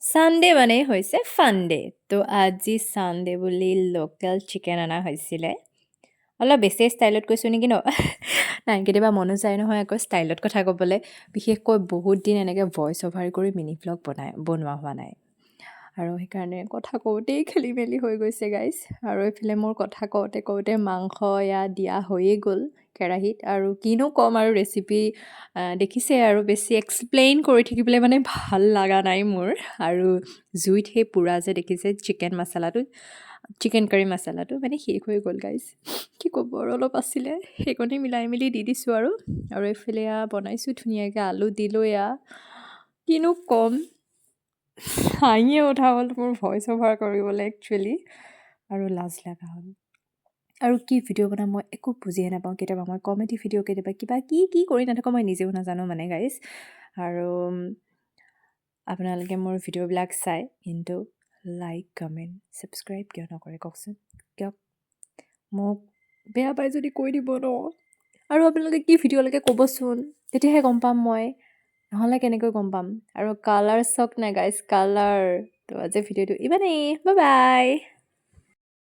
Sunday মানে হৈছে ফান day. তো আজি ছানডে বুলি লোকেল চিকেন অনা হৈছিলে। অলপ বেছি ষ্টাইলত কৈছোঁ নেকি ন? নাই কেতিয়াবা মনো যায় নহয় আকৌ ষ্টাইলত কথা ক'বলৈ। বিশেষকৈ বহুত দিন এনেকৈ ভইচ অভাৰ কৰি মিনি ভ্লগ বনোৱা হোৱা নাই। আৰু সেইকাৰণে কথা কওঁতেই খেলি মেলি হৈ গৈছে গাইজ। আৰু এইফালে মোৰ কথা কওঁতে কওঁতে মাংস দিয়া হৈয়ে গ'ল কেৰাহীত। আৰু কিনো ক'ম আৰু ৰেচিপি দেখিছে আৰু বেছি এক্সপ্লেইন কৰি থাকিবলৈ মানে ভাল লগা নাই মোৰ। আৰু জুইত সেই পুৰা যে দেখিছে চিকেন মচালাটো, চিকেন কাৰী মচালাটো মানে শেষ হৈ গ'ল গাইজ। কি ক'ব আৰু অলপ আছিলে সেইকণে মিলাই মেলি দি দিছোঁ আৰু এইফালে বনাইছোঁ ধুনীয়াকৈ আলু দিলোঁ কিনো ক'ম, হাঁহিয়ে উঠা হ'ল মোৰ ভইচ অভাৰ কৰিবলৈ একচুৱেলি আৰু লাজ লগা হ'ল। আৰু কি ভিডিঅ' বনাম মই একো বুজিয়ে নাপাওঁ। কেতিয়াবা মই কমেডি ভিডিঅ' কেতিয়াবা কিবা কি কৰি নাথাকোঁ মই নিজেও নাজানো মানে গাইজ। আৰু আপোনালোকে মোৰ ভিডিঅ'বিলাক চাই কিন্তু লাইক কমেণ্ট ছাবস্ক্ৰাইব কিয় নকৰে কওকচোন? কিয় মোক বেয়া পাই যদি কৈ দিব ন। আৰু আপোনালোকে কি ভিডিঅ' লাগে ক'বচোন, তেতিয়াহে গম পাম মই, নহ'লে কেনেকৈ গম পাম। আৰু কালাৰ চাওক না গাইজ, কালাৰ। তো আজি ভিডিঅ'টো ইমানেই, বাই বাই।